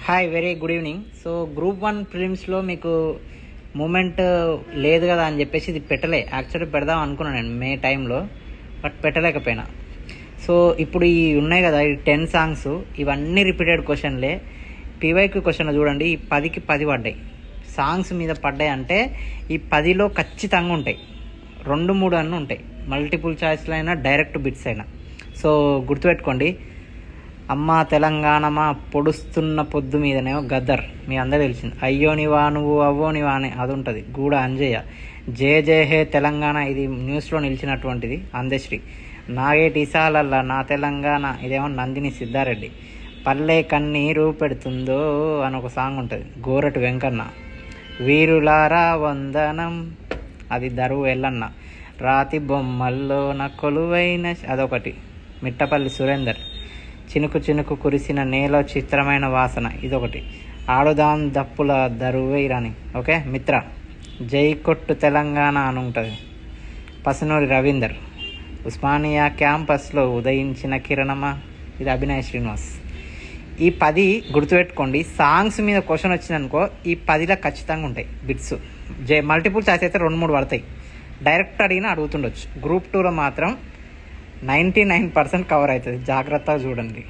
Hi very good evening. So group 1 ప్రిలిమ్స్లో మీకు moment లేదు కదా అని చెప్పేసి ఇది పెట్టలే. యాక్చువల్లీ పెడదాం అనుకున్నాను నేను మే టైంలో, బట్ పెట్టలేకపోయినా. సో ఇప్పుడు ఈ ఉన్నాయి కదా ఈ 10 సాంగ్స్, ఇవన్నీ రిపీటెడ్ క్వశ్చన్లే. పీవైక్యూ క్వశ్చన్లో చూడండి, ఈ 10కి 10 పడ్డాయి. సాంగ్స్ మీద పడ్డాయి అంటే ఈ 10లో ఖచ్చితంగా ఉంటాయి, 2-3 అన్నీ ఉంటాయి. మల్టిపుల్ చాయిస్లో అయినా డైరెక్ట్ బిట్స్ అయినా. సో గుర్తుపెట్టుకోండి, అమ్మ తెలంగాణమా పొడుస్తున్న పొద్దు మీదనేమో గద్దర్, మీ అందరూ తెలిసింది. అయ్యోనివా నువ్వు అవ్వోనివా అని అది ఉంటుంది, గూడ అంజయ్య. జయ జయ హే తెలంగాణ, ఇది న్యూస్లో నిలిచినటువంటిది అందశ్రీ. నాగేటి ఇసాలల్లా నా తెలంగాణ, ఇదేమో నందిని సిద్ధారెడ్డి. పల్లె కన్నీరు పెడుతుందో అని ఒక సాంగ్ ఉంటుంది, గోరటి వెంకన్న. వీరులారా వందనం, అది దరువు ఎల్లన్న. రాతి బొమ్మల్లో నా కొలువైన, అదొకటి మిట్టపల్లి సురేందర్. చినుకు చినుకు కురిసిన నేల చిత్రమైన వాసన, ఇదొకటి. ఆడుదాం దప్పుల దరువేరాని, ఓకే మిత్ర. జై కొట్టు తెలంగాణ అని ఉంటుంది, పసునూరి రవీందర్. ఉస్మానియా క్యాంపస్లో ఉదయించిన కిరణమా, ఇది అభినయ్ శ్రీనివాస్. ఈ 10 గుర్తుపెట్టుకోండి. సాంగ్స్ మీద క్వశ్చన్ వచ్చిందనుకో, ఈ 10లో ఖచ్చితంగా ఉంటాయి బిట్స్. మల్టిపుల్ చాయిస్ అయితే 2-3 పడతాయి. డైరెక్ట్ అడిగినా అడుగుతుండొచ్చు. గ్రూప్ 2లో మాత్రం 99% కవర్ అవుతుంది, జాగ్రత్తగా చూడండి.